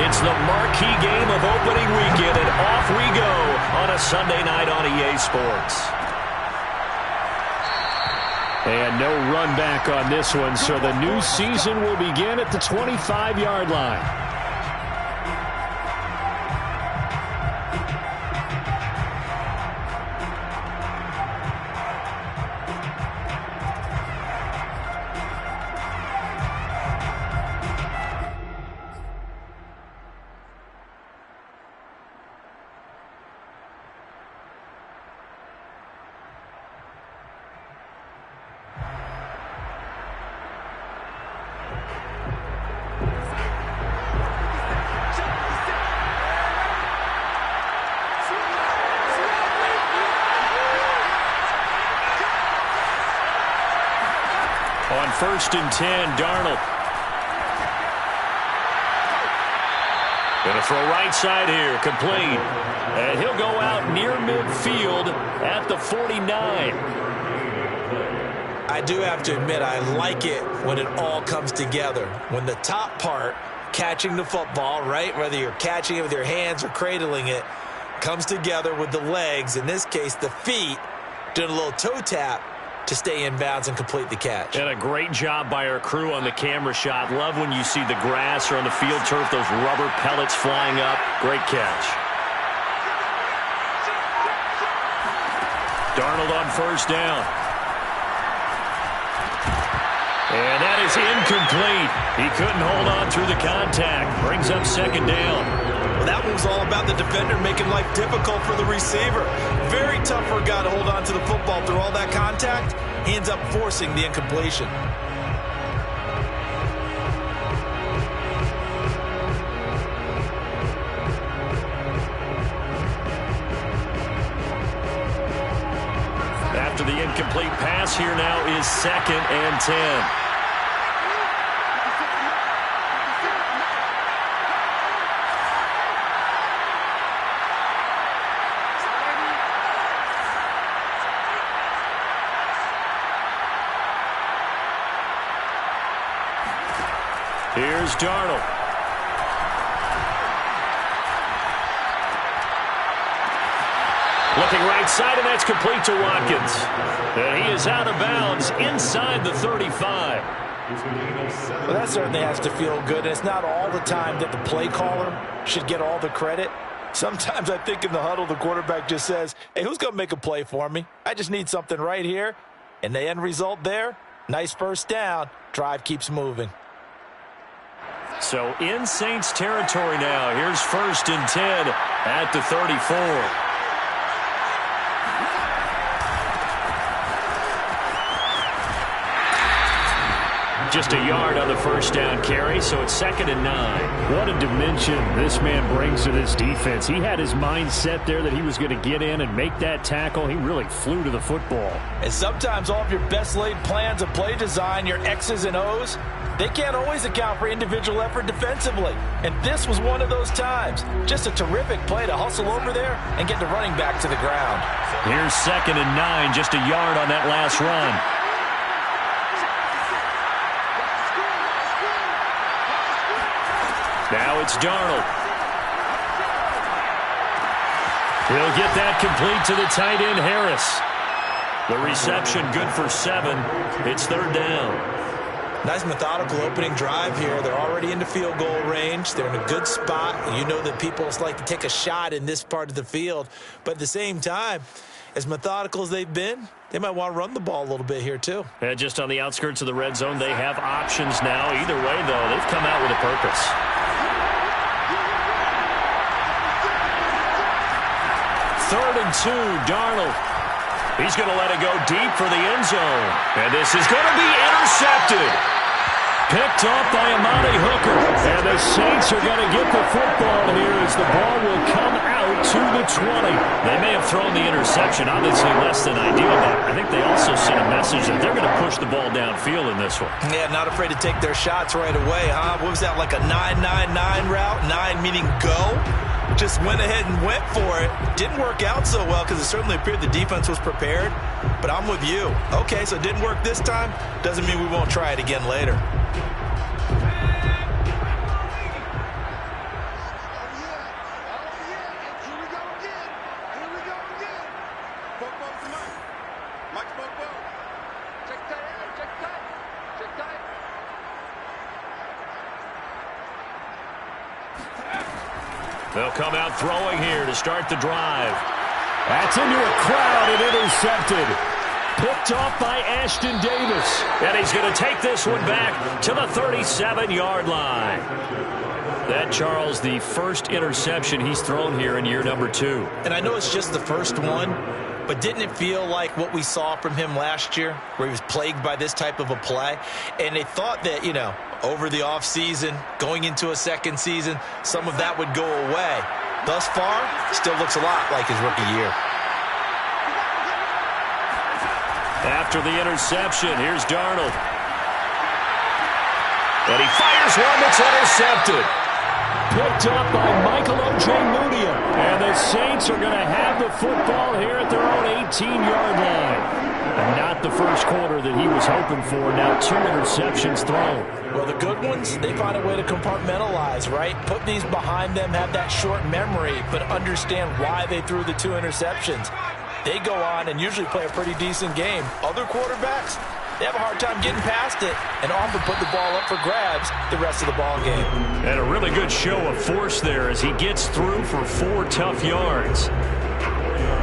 It's the marquee game of opening weekend, and off we go on a Sunday night on EA Sports. And no run back on this one, so the new season will begin at the 25-yard line. On 1st and 10, Darnold. Going to throw right side here, complete. And he'll go out near midfield at the 49. I do have to admit, I like it when it all comes together. When the top part, catching the football, right, whether you're catching it with your hands or cradling it, comes together with the legs, in this case the feet, doing a little toe tap to stay in bounds and complete the catch. And a great job by our crew on the camera shot. Love when you see the grass or on the field turf, those rubber pellets flying up. Great catch. Darnold on 1st down. And that is incomplete. He couldn't hold on through the contact. Brings up 2nd down. Well, that one was all about the defender making life difficult for the receiver. Very tough for a guy to hold on to the football through all that contact. He ends up forcing the incompletion. After the incomplete pass, here now is 2nd and 10. Here's Darnold. Looking right side, and that's complete to Watkins. And he is out of bounds inside the 35. Well, that certainly has to feel good. And it's not all the time that the play caller should get all the credit. Sometimes I think in the huddle, the quarterback just says, hey, who's going to make a play for me? I just need something right here. And the end result there, nice 1st down. Drive keeps moving. So in Saints territory now. Here's 1st and 10 at the 34. Just a yard on the 1st down carry, so it's 2nd and 9. What a dimension this man brings to this defense. He had his mind set there that he was going to get in and make that tackle. He really flew to the football. And sometimes all of your best laid plans of play design, your X's and O's, they can't always account for individual effort defensively. And this was one of those times. Just a terrific play to hustle over there and get the running back to the ground. Here's 2nd and 9, just a yard on that last run. Now it's Darnold. He'll get that complete to the tight end, Harris. The reception good for 7. It's 3rd down. Nice methodical opening drive here. They're already into field goal range. They're in a good spot. You know that people like to take a shot in this part of the field. But at the same time, as methodical as they've been, they might want to run the ball a little bit here too. And just on the outskirts of the red zone, they have options now. Either way, though, they've come out with a purpose. 3rd and 2, Darnold. He's going to let it go deep for the end zone. And this is going to be intercepted. Picked off by Amani Hooker. And the Saints are going to get the football here as the ball will come out to the 20. They may have thrown the interception, obviously less than ideal, but I think they also sent a message that they're going to push the ball downfield in this one. Yeah, not afraid to take their shots right away, huh? What was that, like a 9-9-9 route? 9 meaning go? Just went ahead and went for it. Didn't work out so well because it certainly appeared the defense was prepared. But I'm with you. Okay, so it didn't work this time. Doesn't mean we won't try it again later. They'll come out throwing here to start the drive. That's into a crowd and intercepted. Picked off by Ashton Davis. And he's going to take this one back to the 37-yard line. That, Charles, the first interception he's thrown here in year number 2. And I know it's just the first one, but didn't it feel like what we saw from him last year, where he was plagued by this type of a play? And they thought that, you know, over the offseason, going into a second season, some of that would go away. Thus far, still looks a lot like his rookie year. After the interception, here's Darnold. And he fires one that's intercepted. Picked up by Michael Ojemudia. And the Saints are going to have the football here at their own 18-yard line. And not the first quarter that he was hoping for. Now 2 interceptions thrown. Well, the good ones, they find a way to compartmentalize, right? Put these behind them, have that short memory, but understand why they threw the 2 interceptions. They go on and usually play a pretty decent game. Other quarterbacks, they have a hard time getting past it and often put the ball up for grabs the rest of the ball game. And a really good show of force there as he gets through for 4 tough yards.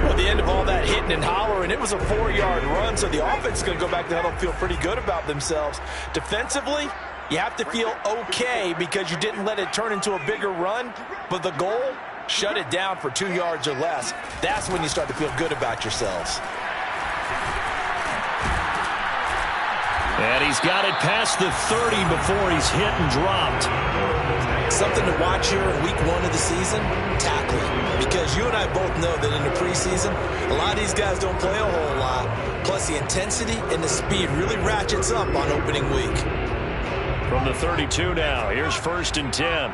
Well, the end of all that hitting and hollering, it was a 4-yard run, so the offense is going to go back to huddle and feel pretty good about themselves. Defensively, you have to feel okay because you didn't let it turn into a bigger run, but the goal, shut it down for 2 yards or less. That's when you start to feel good about yourselves. And he's got it past the 30 before he's hit and dropped. Something to watch here in week 1 of the season, tackling. Because you and I both know that in the preseason, a lot of these guys don't play a whole lot. Plus the intensity and the speed really ratchets up on opening week. From the 32 now, here's 1st and 10.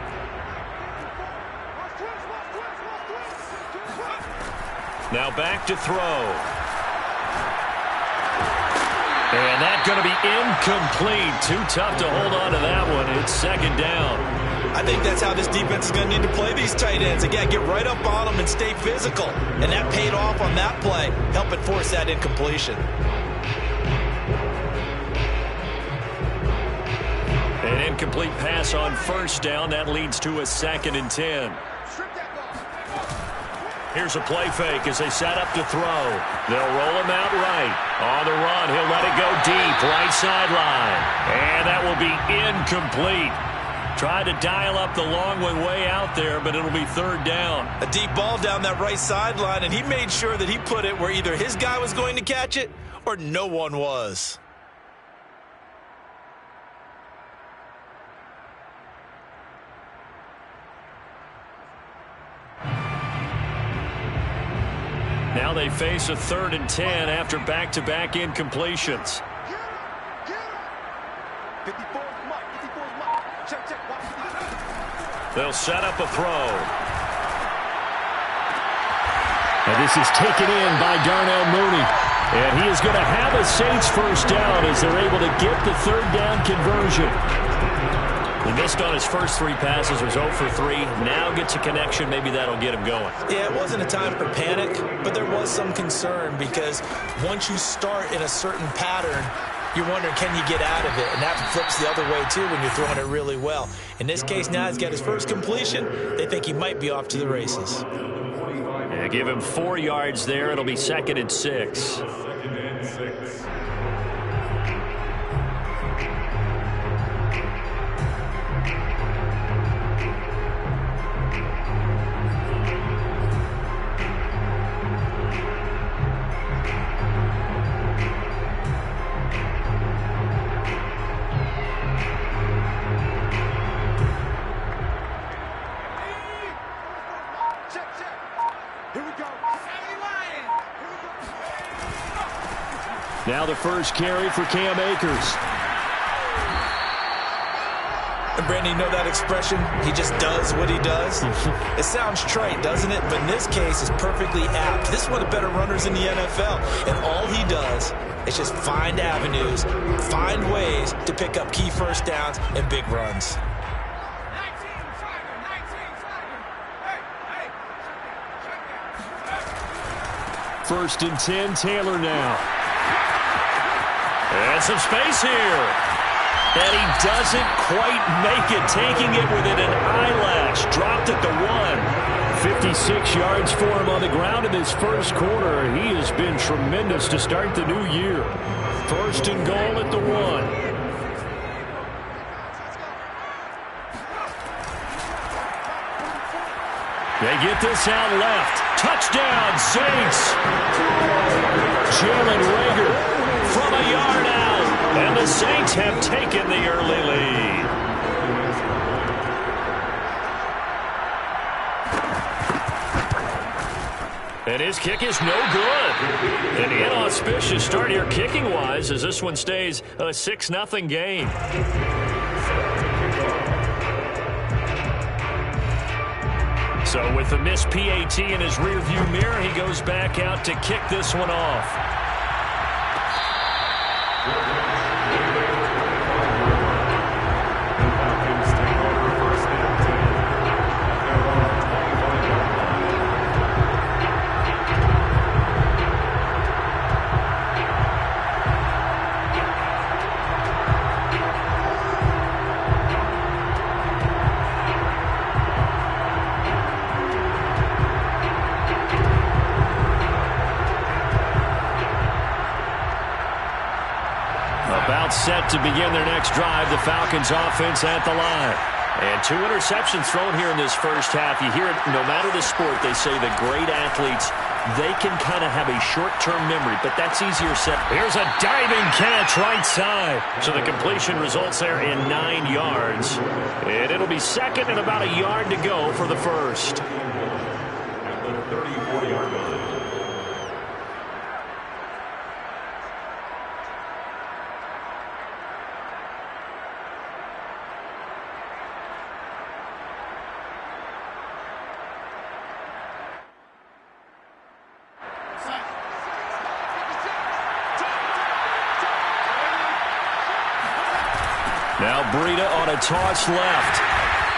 Now back to throw. And that's going to be incomplete. Too tough to hold on to that one. It's 2nd down. I think that's how this defense is going to need to play these tight ends. Again, get right up on them and stay physical. And that paid off on that play, helping force that incompletion. An incomplete pass on 1st down. That leads to a 2nd and 10. Here's a play fake as they set up to throw. They'll roll him out right. On the run, he'll let it go deep, right sideline. And that will be incomplete. Tried to dial up the long one way out there, but it'll be 3rd down. A deep ball down that right sideline, and he made sure that he put it where either his guy was going to catch it or no one was. Now they face a 3rd and 10 after back-to-back incompletions. They'll set up a throw. And this is taken in by Darnell Mooney. And he is going to have a Saints 1st down as they're able to get the 3rd down conversion. He missed on his first 3 passes, was 0 for 3. Now gets a connection. Maybe that'll get him going. Yeah, it wasn't a time for panic, but there was some concern because once you start in a certain pattern, you're wondering, can you get out of it? And that flips the other way, too, when you're throwing it really well. In this case, now he's got his first completion. They think he might be off to the races. Yeah, give him 4 yards there. It'll be 2nd and 6. Now the first carry for Cam Akers. And Brandon, you know that expression? He just does what he does. It sounds trite, doesn't it? But in this case, it's perfectly apt. This is one of the better runners in the NFL. And all he does is just find avenues, find ways to pick up key 1st downs and big runs. First and 10, Taylor now. And some space here. And he doesn't quite make it, taking it within an eyelash. Dropped at the 1. 56 yards for him on the ground in this first quarter. He has been tremendous to start the new year. First and goal at the 1. They get this out left. Touchdown, Saints. Jalen Reagor from a yard out. And the Saints have taken the early lead. And his kick is no good. An inauspicious start here kicking-wise as this one stays a 6-0 game. So with the missed PAT in his rearview mirror, he goes back out to kick this one off. Set to begin their next drive, the Falcons offense at the line. And 2 interceptions thrown here in this first half. You hear it, no matter the sport, they say the great athletes, they can kind of have a short-term memory, but that's easier said. Here's a diving catch right side. So the completion results there in 9 yards. And it'll be second and about a yard to go for the first. At the 34-yard line. Now Breida on a toss left.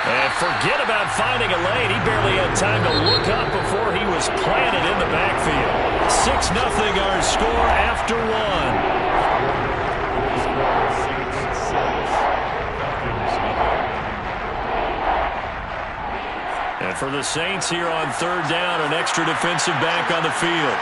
And forget about finding a lane. He barely had time to look up before he was planted in the backfield. 6-0 our score after 1. And for the Saints here on third down, an extra defensive back on the field.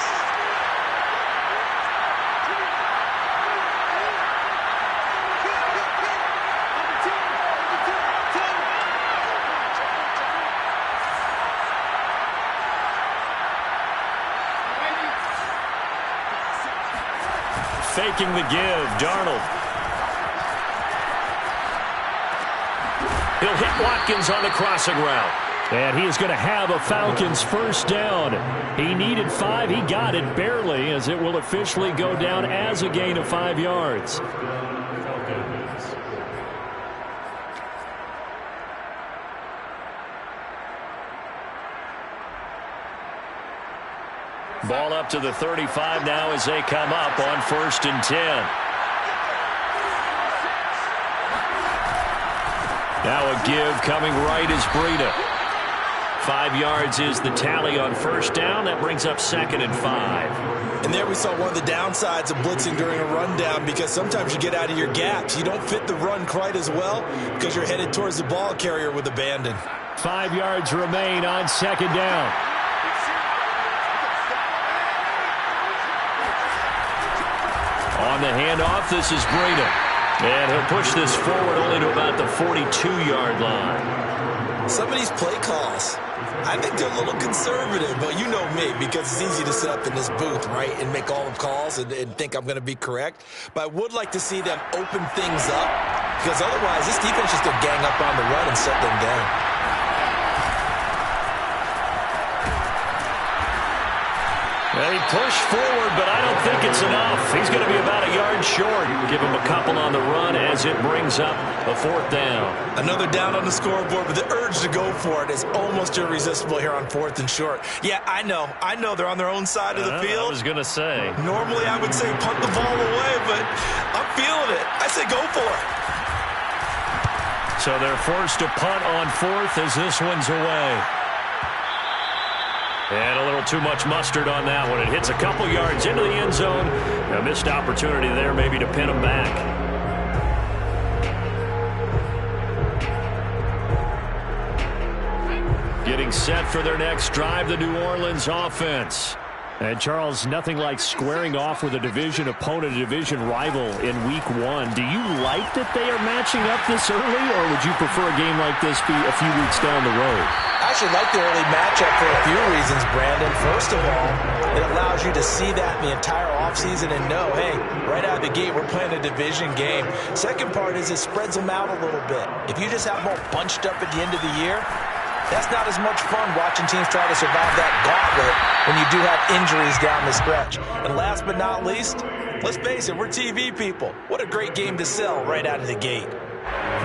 Faking the give, Darnold. He'll hit Watkins on the crossing route. And he is going to have a Falcons first down. He needed 5. He got it barely, as it will officially go down as a gain of 5 yards. Ball up to the 35 now as they come up on 1st and 10. Now a give coming right is Breida. 5 yards is the tally on first down. That brings up 2nd and 5. And there we saw one of the downsides of blitzing during a rundown, because sometimes you get out of your gaps. You don't fit the run quite as well because you're headed towards the ball carrier with abandon. 5 yards remain on 2nd down. On the handoff, this is Breida. And he'll push this forward only to about the 42-yard line. Some of these play calls, I think they're a little conservative, but you know me, because it's easy to sit up in this booth, right, and make all the calls and think I'm going to be correct. But I would like to see them open things up, because otherwise this defense is going to gang up on the run and shut them down. They push forward, but I don't think it's enough. He's going to be about a yard short. Give him a couple on the run as it brings up a 4th down. Another down on the scoreboard, but the urge to go for it is almost irresistible here on 4th and short. Yeah, I know they're on their own side of the field. I was going to say. Normally I would say punt the ball away, but I'm feeling it. I say go for it. So they're forced to punt on 4th as this one's away. And a little too much mustard on that one. It hits a couple yards into the end zone. A missed opportunity there maybe to pin them back. set for their next drive, the New Orleans offense. And, Charles, nothing like squaring off with a division opponent, a division rival in Week 1. Do you like that they are matching up this early, or would you prefer a game like this be a few weeks down the road? I actually like the early matchup for a few reasons, Brandon. First of all, it allows you to see that in the entire offseason and know, hey, right out of the gate, we're playing a division game. Second part is it spreads them out a little bit. If you just have them all bunched up at the end of the year, that's not as much fun watching teams try to survive that gauntlet when you do have injuries down the stretch. And last but not least, let's face it, we're TV people. What a great game to sell right out of the gate.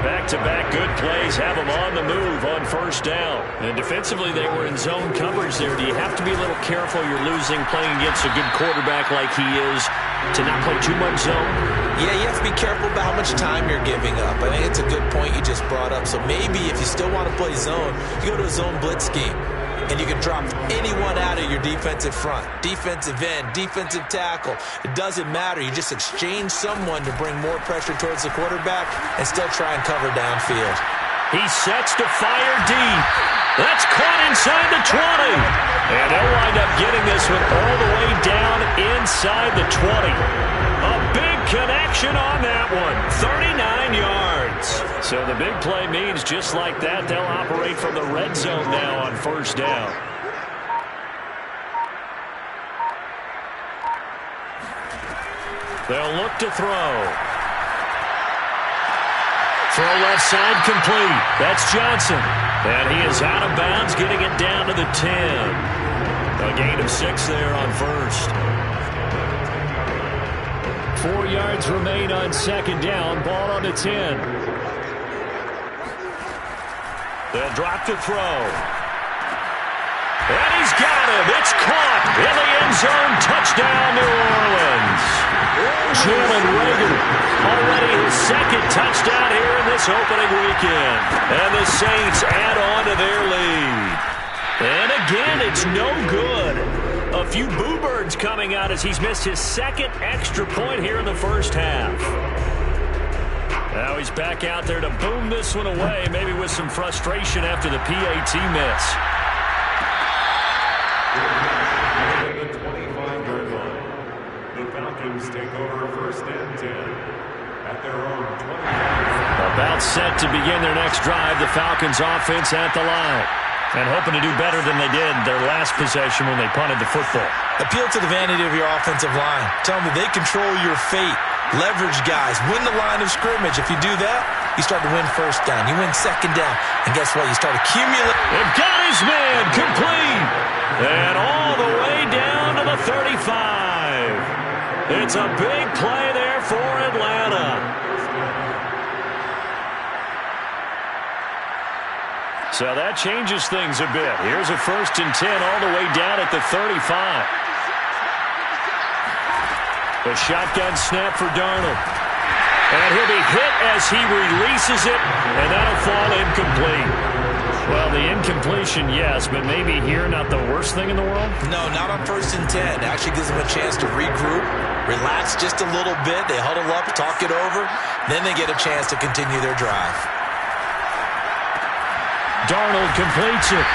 Back-to-back good plays have them on the move on first down. And defensively, they were in zone coverage there. Do you have to be a little careful you're losing playing against a good quarterback like he is to not play too much zone? Yeah, you have to be careful about how much time you're giving up. I think it's a good point you just brought up. So maybe if you still want to play zone, you go to a zone blitz scheme. And you can drop anyone out of your defensive front. Defensive end, defensive tackle. It doesn't matter. You just exchange someone to bring more pressure towards the quarterback and still try and cover downfield. He sets to fire deep. That's caught inside the 20. And they'll wind up getting this one all the way down inside the 20. A big connection on that one. 39 yards. So the big play means just like that, they'll operate from the red zone now on first down. They'll look to throw. Throw left side complete. That's Johnson. And he is out of bounds, getting it down to the 10. A gain of 6 there on first. 4 yards remain on second down. Ball on the 10. They'll drop to throw. And he's got him. It's caught in the end zone. Touchdown, New Orleans. Jalen Reagor, already his second touchdown here in this opening weekend. And the Saints add on to their lead. And again, it's no good. A few boo birds coming out as he's missed his second extra point here in the first half. Now he's back out there to boom this one away, maybe with some frustration after the PAT miss. The 25-yard line. The Falcons take over first and 10 at their own 25. About set to begin their next drive, the Falcons offense at the line. And hoping to do better than they did their last possession when they punted the football. Appeal to the vanity of your offensive line. Tell them they control your fate. Leverage guys. Win the line of scrimmage. If you do that, you start to win first down. You win second down. And guess what? You start accumulating. They've got his man complete. And all the way down to the 35. It's a big play there for Atlanta. So that changes things a bit. Here's a 1st and 10 all the way down at the 35. A shotgun snap for Darnold. And he'll be hit as he releases it, and that'll fall incomplete. Well, the incompletion, yes, but maybe here not the worst thing in the world? No, not on 1st and 10. It actually gives them a chance to regroup, relax just a little bit. They huddle up, talk it over. Then they get a chance to continue their drive. Darnold completes it.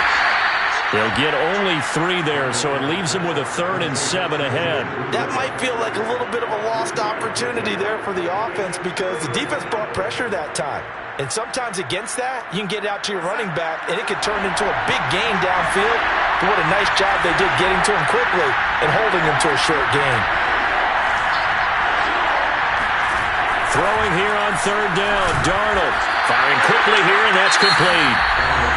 They'll get only 3 there, so it leaves them with a 3rd and 7 ahead. That might feel like a little bit of a lost opportunity there for the offense because the defense brought pressure that time. And sometimes against that, you can get out to your running back, and it could turn into a big gain downfield. But what a nice job they did getting to him quickly and holding him to a short gain. Throwing here on 3rd down, Darnold. Firing quickly here, and that's complete.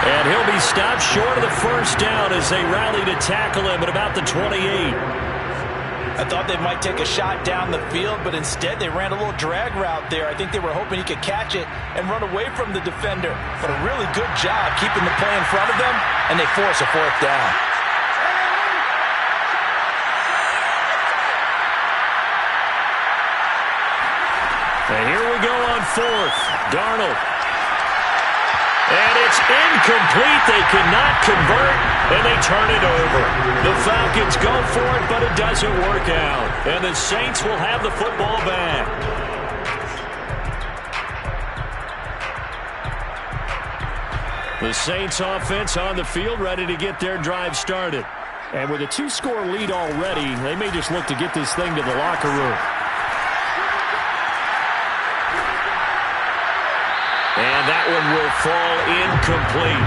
And he'll be stopped short of the first down as they rally to tackle him at about the 28. I thought they might take a shot down the field, but instead they ran a little drag route there. I think they were hoping he could catch it and run away from the defender. But a really good job keeping the play in front of them, and they force a 4th down. And here we go on 4th. Darnold. And it's incomplete. They cannot convert, and they turn it over. The Falcons go for it, but it doesn't work out. And the Saints will have the football back. The Saints offense on the field, ready to get their drive started. And with a 2-score lead already, they may just look to get this thing to the locker room. And that one will fall incomplete.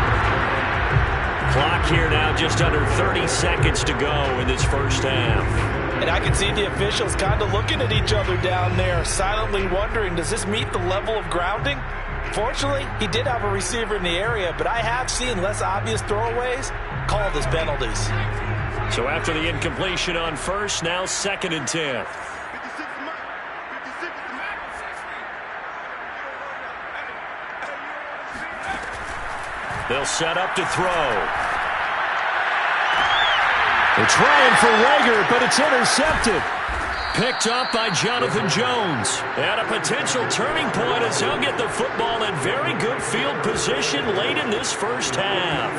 Clock here now just under 30 seconds to go in this first half. And I can see the officials kind of looking at each other down there, silently wondering, does this meet the level of grounding? Fortunately, he did have a receiver in the area, but I have seen less obvious throwaways called as penalties. So after the incompletion on first, now 2nd and 10. They'll set up to throw. They're trying for Reagor, but it's intercepted. Picked up by Jonathan Jones. And a potential turning point as he'll get the football in very good field position late in this first half.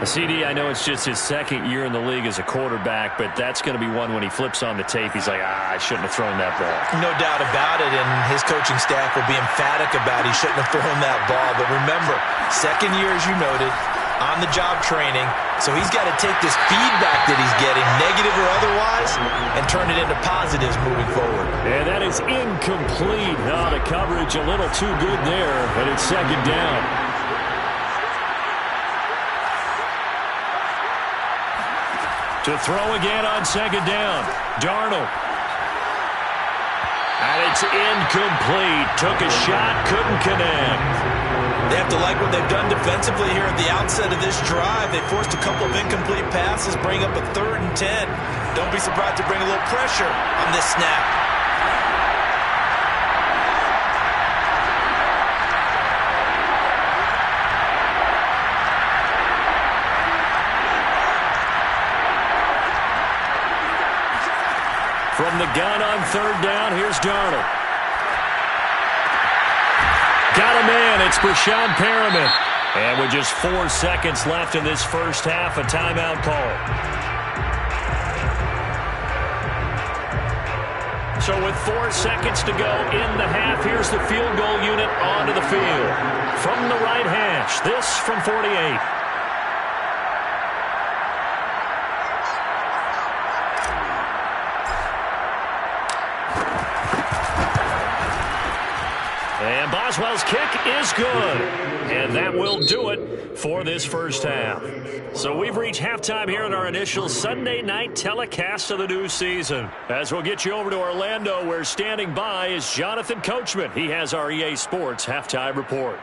CD, I know it's just his 2nd year in the league as a quarterback, but that's going to be one when he flips on the tape, he's like, I shouldn't have thrown that ball. No doubt about it, and his coaching staff will be emphatic about he shouldn't have thrown that ball. But remember, 2nd year, as you noted, on-the-job training, so he's got to take this feedback that he's getting, negative or otherwise, and turn it into positives moving forward. And that is incomplete. Oh, the coverage a little too good there, but it's 2nd down. To throw again on 2nd down. Darnold. And it's incomplete. Took a shot, couldn't connect. They have to like what they've done defensively here at the outset of this drive. They forced a couple of incomplete passes, bring up a 3rd and 10. Don't be surprised to bring a little pressure on this snap. From the gun on 3rd down, here's Darnold. Got a man, it's Breshad Perriman. And with just 4 seconds left in this first half, a timeout call. So with 4 seconds to go in the half, here's the field goal unit onto the field. From the right hash, this from 48. And Boswell's kick is good. And that will do it for this first half. So we've reached halftime here in our initial Sunday night telecast of the new season. As we'll get you over to Orlando, where standing by is Jonathan Coachman. He has our EA Sports halftime report.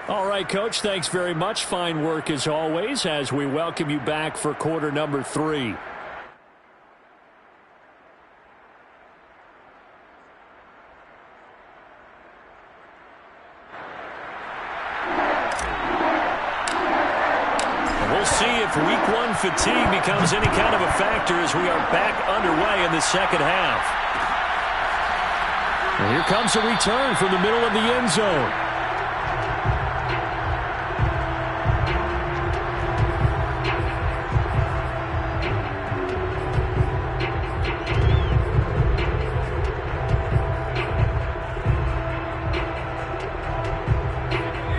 All right, Coach, thanks very much. Fine work as always as we welcome you back for quarter number 3. We'll see if week 1 fatigue becomes any kind of a factor as we are back underway in the second half. And here comes a return from the middle of the end zone.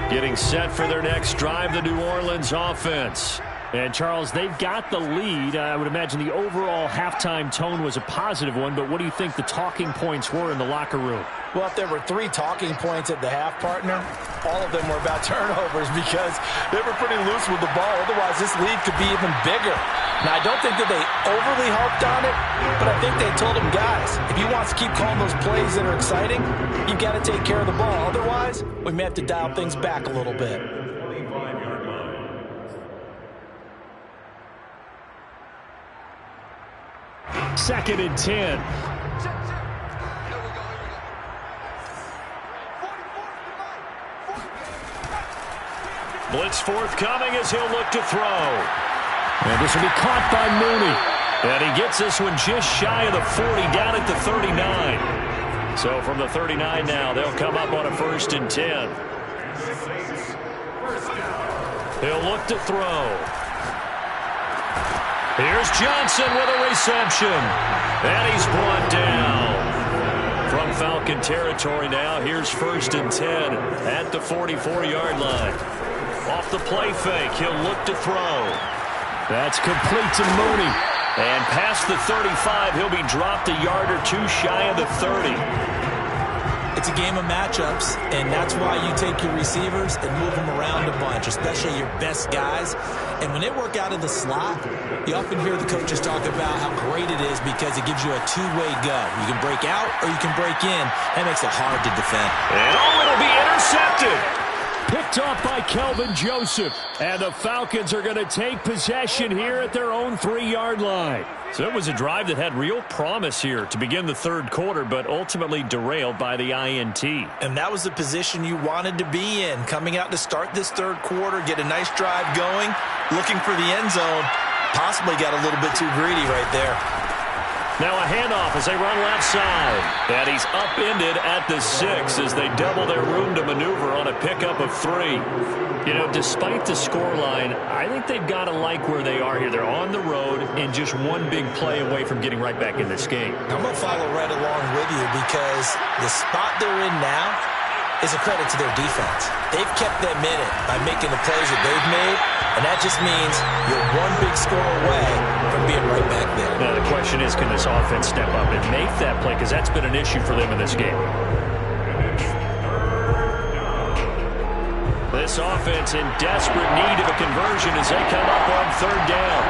Getting set for their next drive, the New Orleans offense. And, Charles, they've got the lead. I would imagine the overall halftime tone was a positive one, but what do you think the talking points were in the locker room? Well, if there were 3 talking points at the half, partner, all of them were about turnovers because they were pretty loose with the ball. Otherwise, this lead could be even bigger. Now, I don't think that they overly harped on it, but I think they told them, guys, if you want to keep calling those plays that are exciting, you've got to take care of the ball. Otherwise, we may have to dial things back a little bit. 25-yard line. Second and 10. Blitz forthcoming as he'll look to throw. And this will be caught by Mooney. And he gets this one just shy of the 40, down at the 39. So So from the 39 now, they'll come up on a 1st and 10. He'll look to throw. Here's Johnson with a reception. And he's brought down. From Falcon territory now, here's 1st and 10 at the 44-yard line. Off the play fake, he'll look to throw. That's complete to Mooney. And past the 35, he'll be dropped a yard or two shy of the 30. It's a game of matchups, and that's why you take your receivers and move them around a bunch, especially your best guys. And when they work out of the slot, you often hear the coaches talk about how great it is because it gives you a two-way go. You can break out or you can break in. That makes it hard to defend. And it'll be intercepted. Picked off by Kelvin Joseph. And the Falcons are going to take possession here at their own 3-yard line. So it was a drive that had real promise here to begin the 3rd quarter, but ultimately derailed by the INT. And that was the position you wanted to be in. Coming out to start this 3rd quarter, get a nice drive going, looking for the end zone. Possibly got a little bit too greedy right there. Now a handoff as they run left side. And he's upended at the 6 as they double their room to maneuver on a pickup of 3. You know, despite the scoreline, I think they've got to like where they are here. They're on the road and just one big play away from getting right back in this game. I'm going to follow right along with you because the spot they're in now is a credit to their defense. They've kept them in it by making the plays that they've made, and that just means you're one big score away from being right back there. Now, the question is, can this offense step up and make that play? Because that's been an issue for them in this game. This offense in desperate need of a conversion as they come up on 3rd down.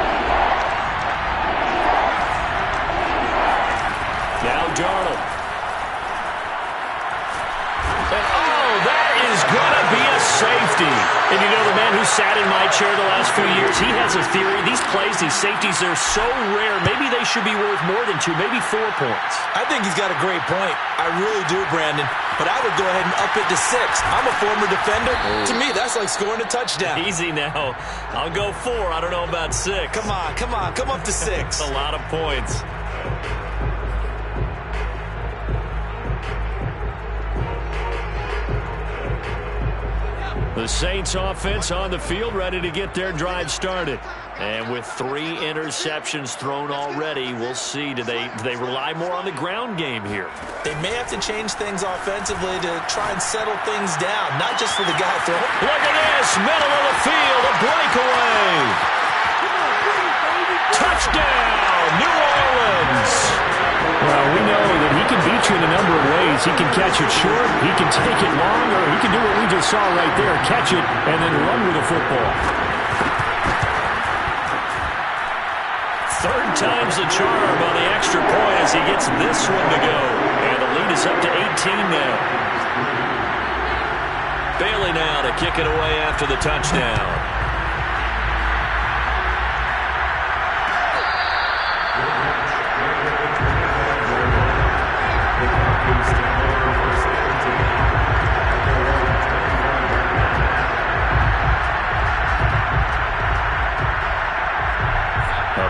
Now Darnold. And that is going to be a safety. And you know, the man who sat in my chair the last few years, he has a theory. These plays, these safeties, they're so rare. Maybe they should be worth more than 2, maybe 4 points. I think he's got a great point. I really do, Brandon. But I would go ahead and up it to 6. I'm a former defender. To me, that's like scoring a touchdown. Easy now. I'll go 4. I don't know about 6. Come on. Come up to 6. A lot of points. The Saints offense on the field, ready to get their drive started. And with 3 interceptions thrown already, we'll see. Do they rely more on the ground game here? They may have to change things offensively to try and settle things down, not just for the guy throwing. Look at this, middle of the field, a breakaway. Touchdown, New Orleans. Well, we know that he can beat you in a number of ways. He can catch it short, he can take it long, or he can do what we just saw right there, catch it and then run with the football. 3rd time's the charm on the extra point as he gets this one to go. And the lead is up to 18 now. Bailey now to kick it away after the touchdown.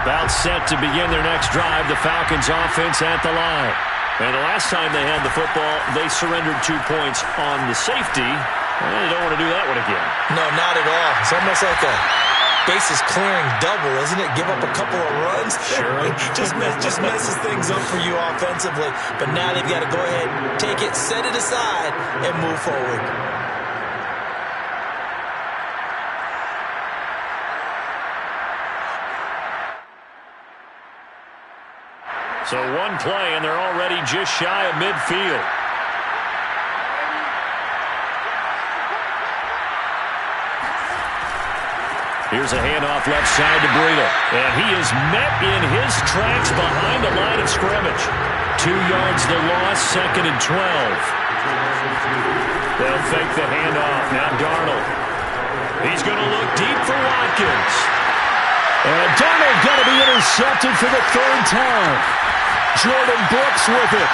About set to begin their next drive, the Falcons offense at the line. And the last time they had the football, they surrendered 2 points on the safety. And they don't want to do that one again. No, not at all. It's almost like a bases clearing double, isn't it? Give up a couple of runs. Sure. just messes things up for you offensively. But now they've got to go ahead, take it, set it aside, and move forward. So one play, and they're already just shy of midfield. Here's a handoff left side to Breida. And he is met in his tracks behind the line of scrimmage. 2 yards the loss, 2nd and 12. They'll fake the handoff. Now Darnold. He's going to look deep for Watkins. And Darnold going to be intercepted for the 3rd time. Jordan Brooks with it.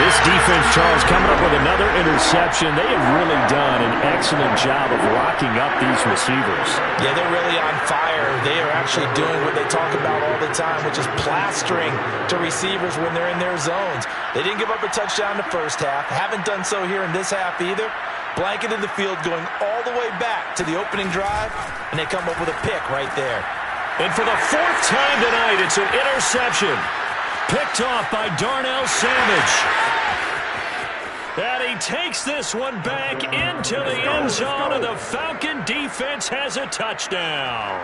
This This defense, Charles, coming up with another interception. They have really done an excellent job of locking up these receivers. Yeah, they're really on fire. They are actually doing what they talk about all the time, which is plastering to receivers when they're in their zones. They didn't give up a touchdown in the first half. Haven't done so here in this half either. Blanketed the field going all the way back to the opening drive, and they come up with a pick right there. And for the fourth time tonight, it's an interception. Picked off by Darnell Savage. And he takes this one back into the end zone, and the Falcon defense has a touchdown.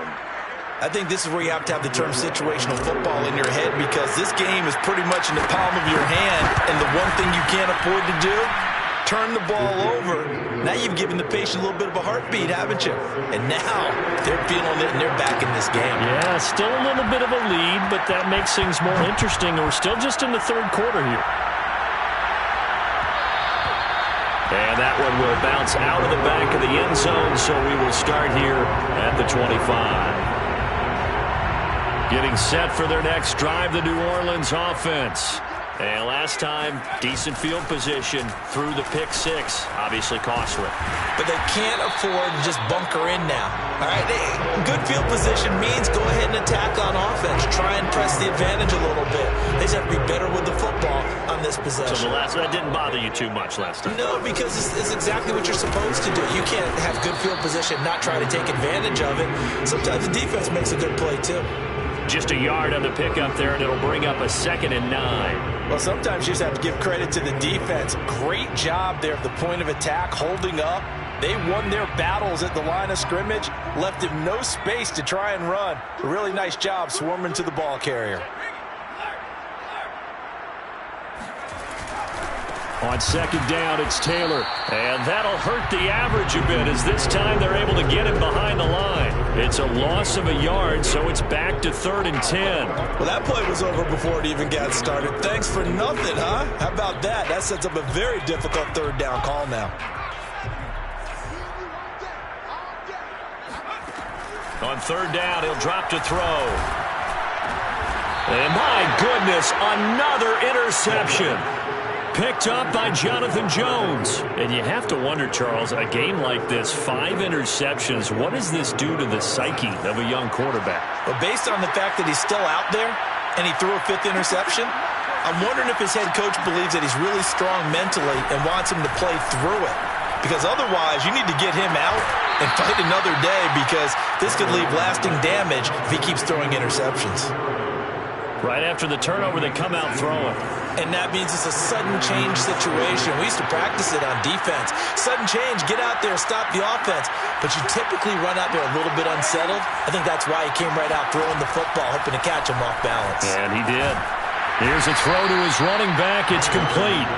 I think this is where you have to have the term situational football in your head, because this game is pretty much in the palm of your hand, and the one thing you can't afford to do, turn the ball over. Now you've given the patient a little bit of a heartbeat, haven't you? And now they're feeling it, and they're back in this game. Yeah, still a little bit of a lead, but that makes things more interesting. We're still just in the third quarter here. And that one will bounce out of the back of the end zone, so we will start here at the 25. Getting set for their next drive, the New Orleans offense. And last time, decent field position through the pick six. Obviously costly. But they can't afford to just bunker in now. All right, good field position means go ahead and attack on offense. Try and press the advantage a little bit. They just have to be better with the football on this possession. So that didn't bother you too much last time? No, because it's exactly what you're supposed to do. You can't have good field position, not try to take advantage of it. Sometimes the defense makes a good play too. Just a yard on the pickup there, and it'll bring up a 2nd and 9. Well, sometimes you just have to give credit to the defense. Great job there at the point of attack, holding up. They won their battles at the line of scrimmage, left him no space to try and run. A really nice job swarming to the ball carrier. On 2nd down, it's Taylor. And that'll hurt the average a bit, as this time they're able to get him behind the line. It's a loss of a yard, so it's back to 3rd and 10. Well, that play was over before it even got started. Thanks for nothing, huh? How about that? That sets up a very difficult 3rd down call now. On 3rd down, he'll drop to throw. And my goodness, another interception. Picked up by Jonathan Jones. And you have to wonder, Charles, a game like this, 5 interceptions, what does this do to the psyche of a young quarterback? Well, based on the fact that he's still out there and he threw a 5th interception, I'm wondering if his head coach believes that he's really strong mentally and wants him to play through it. Because otherwise, you need to get him out and fight another day, because this could leave lasting damage if he keeps throwing interceptions. Right after the turnover, they come out throwing. And that means it's a sudden change situation. We used to practice it on defense. Sudden change, get out there, stop the offense. But you typically run out there a little bit unsettled. I think that's why he came right out throwing the football, hoping to catch him off balance. And he did. Here's a throw to his running back. It's complete.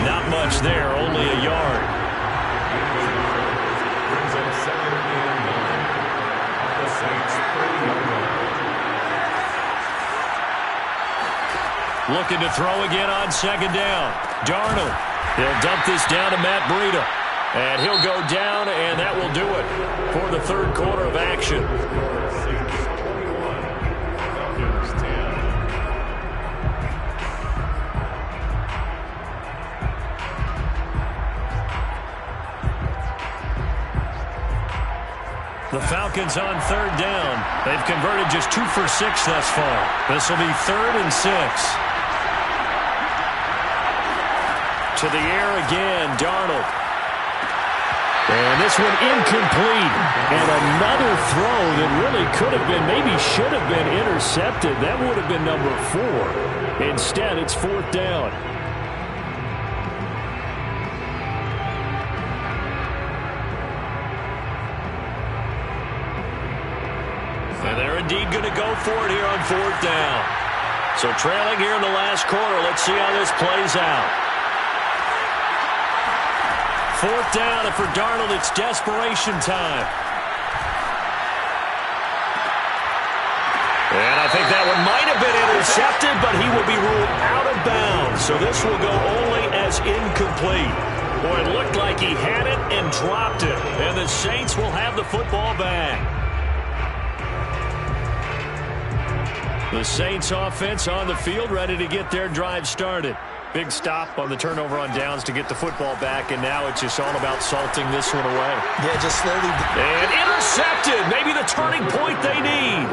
Not much there, only a yard. Brings up 2nd and 9. The Saints 30-yard line. Looking to throw again on 2nd down. Darnold. He'll dump this down to Matt Breida. And he'll go down, and that will do it for the 3rd quarter of action. Saints 21, Falcons 10. The Falcons on 3rd down. They've converted just 2 for 6 thus far. This will be 3rd and 6. To the air again, Darnold. And this one incomplete. And another throw that really could have been, maybe should have been intercepted. That would have been number 4. Instead, it's 4th down. And they're indeed going to go for it here on 4th down. So trailing here in the last quarter. Let's see how this plays out. 4th down, and for Darnold, it's desperation time. And I think that one might have been intercepted, but he will be ruled out of bounds. So this will go only as incomplete. Boy, it looked like he had it and dropped it. And the Saints will have the football back. The Saints offense on the field, ready to get their drive started. Big stop on the turnover on downs to get the football back, and now it's just all about salting this one away. Yeah, just slowly. And intercepted. Maybe the turning point they need.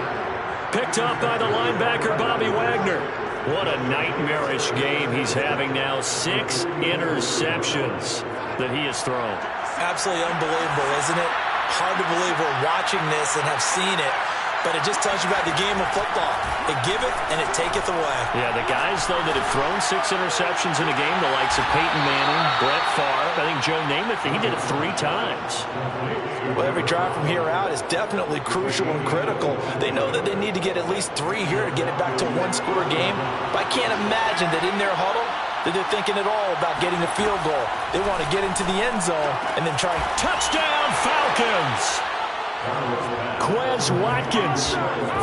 Picked up by the linebacker, Bobby Wagner. What a nightmarish game he's having now. 6 interceptions that he has thrown. Absolutely unbelievable, isn't it? Hard to believe we're watching this and have seen it. But it just tells you about the game of football. It giveth and it taketh away. Yeah, the guys, though, that have thrown 6 interceptions in a game, the likes of Peyton Manning, Brett Favre, I think Joe Namath, he did it 3 times. Well, every drive from here out is definitely crucial and critical. They know that they need to get at least 3 here to get it back to a 1-score game. But I can't imagine that in their huddle that they're thinking at all about getting a field goal. They want to get into the end zone and then try. Touchdown, Falcons! Quez Watkins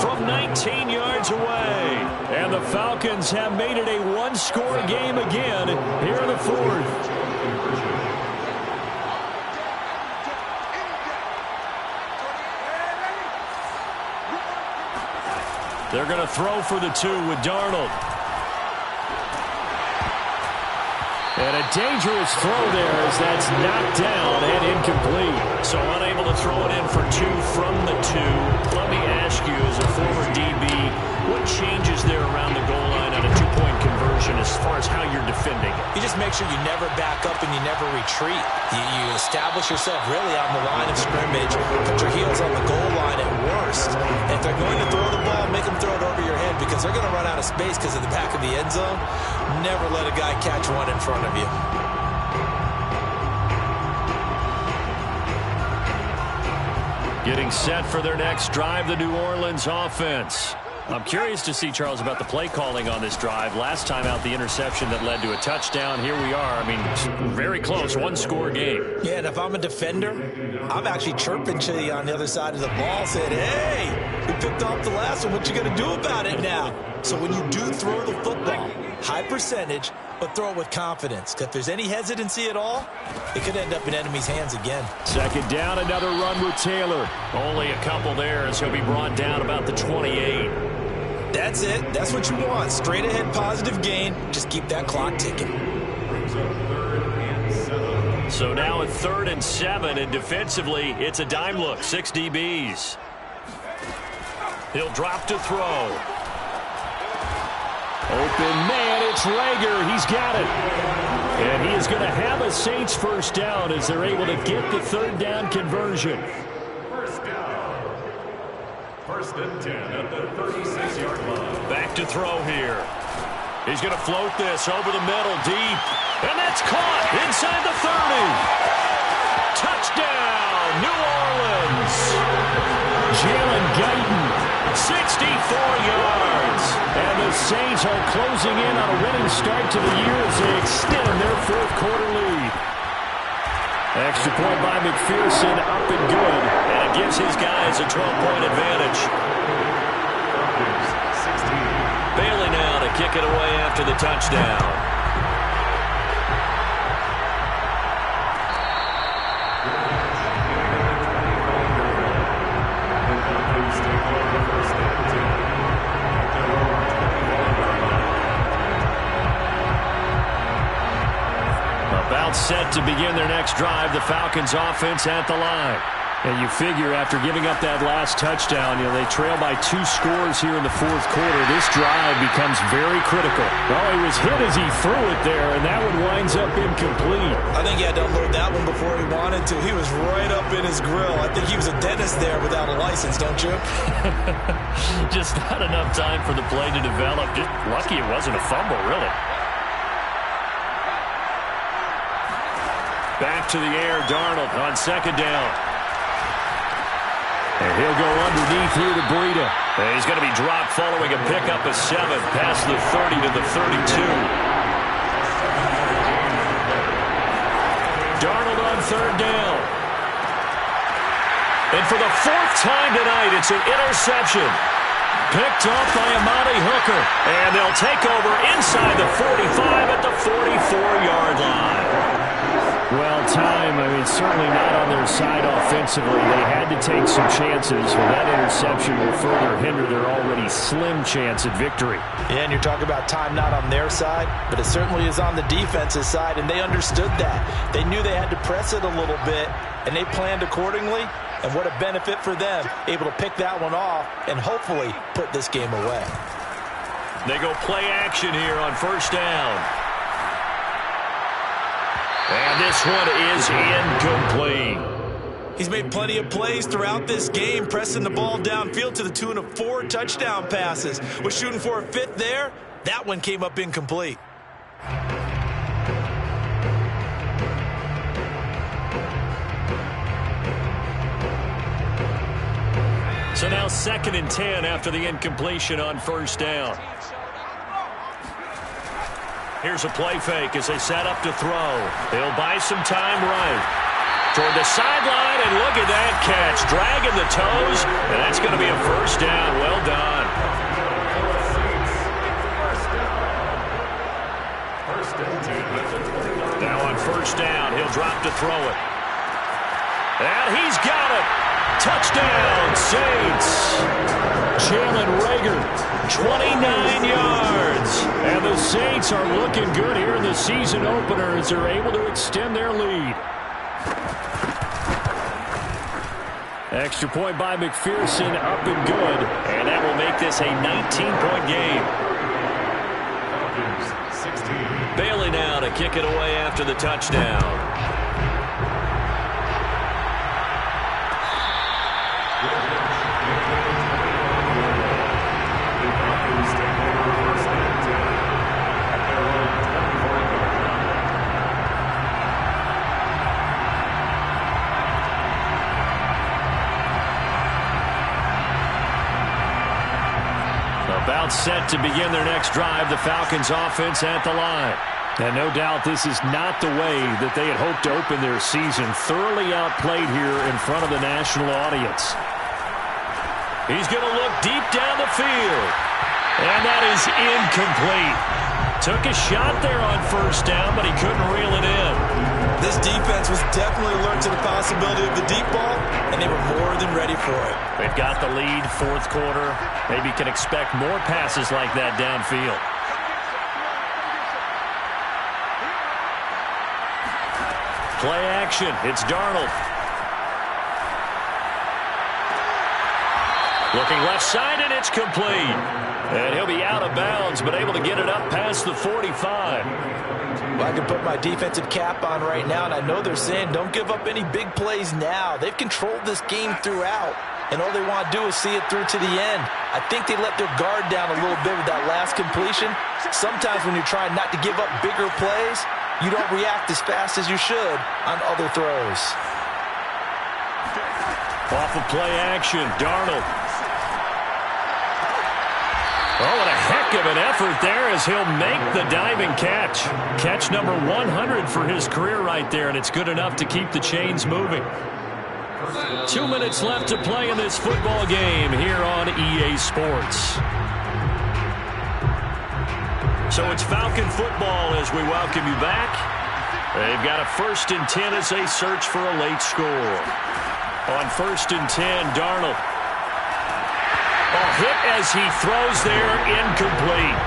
from 19 yards away. And the Falcons have made it a 1-score game again here in the 4th. They're going to throw for the 2 with Darnold. And a dangerous throw there as that's knocked down and incomplete. So unable to throw it in for 2 from the 2. Let me ask you, as a former DB, what changes there around the goal line on a 2-point conversion as far as how you're defending it? You just make sure you never back up and you never retreat. You establish yourself really on the line of scrimmage, put your heels on the goal line at worst. And if they're going to throw the ball, make them throw it over your head because they're going to run out of space because of the back of the end zone. Never let a guy catch one in front of you. Getting set for their next drive, the New Orleans offense. I'm curious to see, Charles, about the play calling on this drive. Last time out, the interception that led to a touchdown. Here we are. I mean, very close, 1-score game. Yeah, and if I'm a defender, I'm actually chirping to you on the other side of the ball, saying, hey, we picked off the last one. What you going to do about it now? So when you do throw the football, high percentage, but throw it with confidence. If there's any hesitancy at all, it could end up in enemy's hands again. 2nd down, another run with Taylor. Only a couple there as he'll be brought down about the 28. That's it. That's what you want. Straight ahead positive gain. Just keep that clock ticking. So now a 3rd and 7, and defensively, it's a dime look. 6 DBs. He'll drop to throw. Open man, it's Rager. He's got it. And he is going to have a Saints 1st down as they're able to get the 3rd down conversion. 1st and 10 at the 36-yard line. Back to throw here. He's going to float this over the middle deep. And that's caught inside the 30. Touchdown, New Orleans. Jalen Guyton, 64 yards. And the Saints are closing in on a winning start to the year as they extend their 4th quarter lead. Extra point by McPherson, up and good. And it gives his guys a 12-point advantage. Bailey now to kick it away after the touchdown. About set to begin their next drive, the Falcons offense at the line. And you figure after giving up that last touchdown, they trail by 2 scores here in the 4th quarter. This drive becomes very critical. Well, he was hit as he threw it there, and that one winds up incomplete. I think he had to unload that one before he wanted to. He was right up in his grill. I think he was a dentist there without a license, don't you? Just not enough time for the play to develop. Just lucky it wasn't a fumble, really. Back to the air, Darnold on 2nd down. And he'll go underneath here to Breida. And he's going to be dropped following a pickup of 7 past the 30 to the 32. Darnold on 3rd down. And for the 4th time tonight, it's an interception. Picked up by Amani Hooker. And they'll take over inside the 45 at the 44-yard line. Well, time, it's certainly not on their side offensively. They had to take some chances. Well, that interception will further hinder their already slim chance at victory. Yeah, and you're talking about time not on their side, but it certainly is on the defense's side, and they understood that. They knew they had to press it a little bit, and they planned accordingly, and what a benefit for them, able to pick that one off and hopefully put this game away. They go play action here on first down. And this one is incomplete. He's made plenty of plays throughout this game, pressing the ball downfield to the tune of 4 touchdown passes. Was shooting for a 5th there. That one came up incomplete. So now 2nd and 10 after the incompletion on first down. Here's a play fake as they set up to throw. They'll buy some time right. Toward the sideline, and look at that catch. Dragging the toes, and that's going to be a first down. Well done. Now on first down, he'll drop to throw it. And he's got it. Touchdown, Saints. Jalen Reagor, 29 yards. And the Saints are looking good here in the season opener as they're able to extend their lead. Extra point by McPherson, up and good. And that will make this a 19-point game. Bailey now to kick it away after the touchdown. About set to begin their next drive, the Falcons offense at the line. And no doubt this is not the way that they had hoped to open their season. Thoroughly outplayed here in front of the national audience. He's going to look deep down the field. And that is incomplete. Took a shot there on first down, but he couldn't reel it in. This defense was definitely alert to the possibility of the deep ball, and they were more than ready for it. They've got the lead, 4th quarter. Maybe can expect more passes like that downfield. Play action. It's Darnold. Looking left side, and it's complete. And he'll be out of bounds, but able to get it up past the 45. Well, I can put my defensive cap on right now, and I know they're saying don't give up any big plays now. They've controlled this game throughout, and all they want to do is see it through to the end. I think they let their guard down a little bit with that last completion. Sometimes when you're trying not to give up bigger plays, you don't react as fast as you should on other throws. Off of play action, Darnold. Oh, what a heck of an effort there as he'll make the diving catch. Catch number 100 for his career right there, and it's good enough to keep the chains moving. 2 minutes left to play in this football game here on EA Sports. So it's Falcon football as we welcome you back. They've got a 1st and 10 as they search for a late score. On 1st and 10, Darnold. Hit as he throws there, incomplete.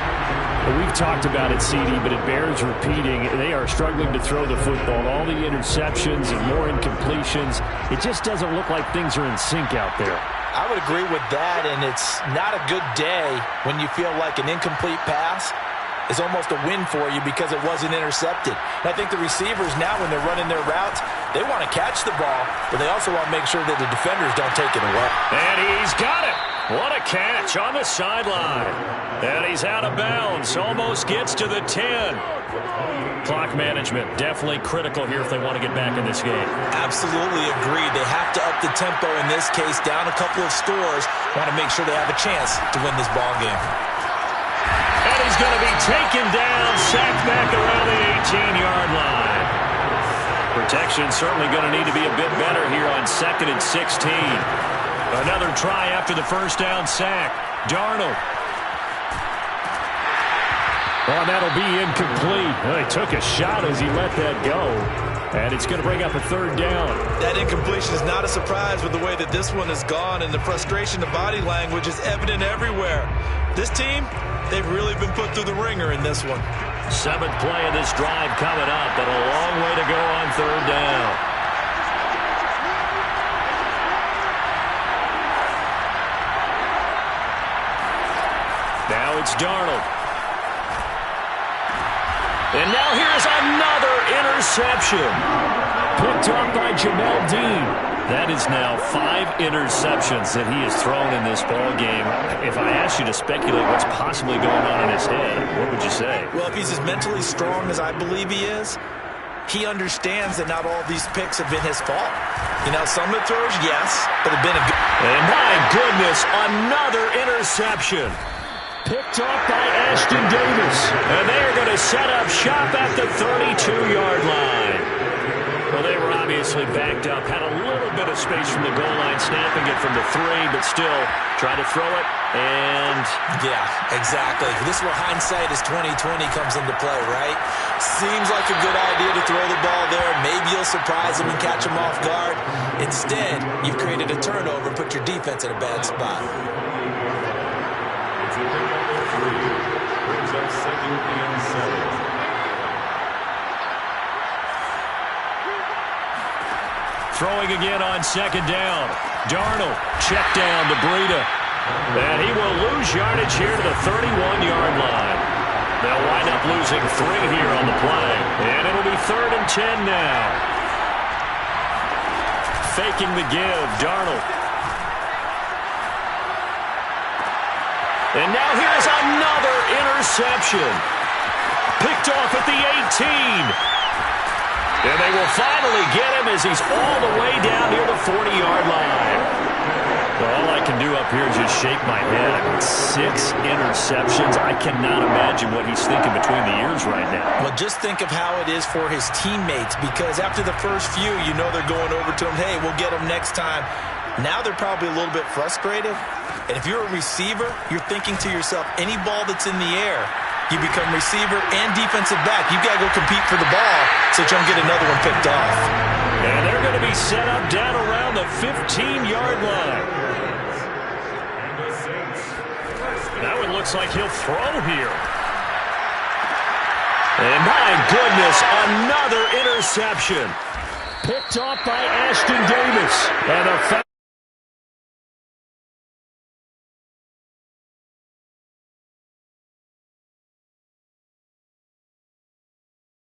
Well, we've talked about it, CD, but it bears repeating. They are struggling to throw the football. All the interceptions and more incompletions. It just doesn't look like things are in sync out there. I would agree with that, and it's not a good day when you feel like an incomplete pass is almost a win for you because it wasn't intercepted. And I think the receivers now, when they're running their routes, they want to catch the ball, but they also want to make sure that the defenders don't take it away. And he's got it. What a catch on the sideline. And he's out of bounds. Almost gets to the 10. Clock management definitely critical here if they want to get back in this game. Absolutely agreed. They have to up the tempo in this case, down a couple of scores. Want to make sure they have a chance to win this ball game. And he's going to be taken down, sacked back around the 18-yard line. Protection certainly going to need to be a bit better here on 2nd and 16. Another try after the first down sack. Darnold. Well, that'll be incomplete. Well, he took a shot as he let that go. And it's going to bring up a third down. That incompletion is not a surprise with the way that this one has gone, and the frustration, the body language is evident everywhere. This team, they've really been put through the ringer in this one. 7th play of this drive coming up, but a long way to go on third down. Now it's Darnold. And now here's another interception. Picked up by Jamel Dean. That is now 5 interceptions that he has thrown in this ball game. If I asked you to speculate what's possibly going on in his head, what would you say? Well, if he's as mentally strong as I believe he is, he understands that not all these picks have been his fault. You know, some of the throws, yes, but have been a good... And my goodness, another interception. Picked off by Ashton Davis. And they are going to set up shop at the 32-yard line. Well, they were obviously backed up, had a little bit of space from the goal line, snapping it from the 3, but still try to throw it, and... Yeah, exactly. This is where hindsight is 20/20 comes into play, right? Seems like a good idea to throw the ball there. Maybe you'll surprise him and catch him off guard. Instead, you've created a turnover and put your defense in a bad spot. It's a pickup of 3. Brings up 2nd and 7. Throwing again on 2nd down. Darnold, check down to Breida. And he will lose yardage here to the 31-yard line. They'll wind up losing 3 here on the play. And it'll be 3rd and 10 now. Faking the give, Darnold. And now here's another interception. Picked off at the 18. And they will finally get him as he's all the way down near the 40-yard line. Well, all I can do up here is just shake my head. I mean, 6 interceptions. I cannot imagine what he's thinking between the ears right now. Well, just think of how it is for his teammates, because after the first few, you know they're going over to him, hey, we'll get him next time. Now they're probably a little bit frustrated. And if you're a receiver, you're thinking to yourself, any ball that's in the air, you become receiver and defensive back. You've got to go compete for the ball so that you don't get another one picked off. And they're going to be set up down around the 15-yard line. That one looks like he'll throw here. And my goodness, another interception. Picked off by Ashton Davis. And a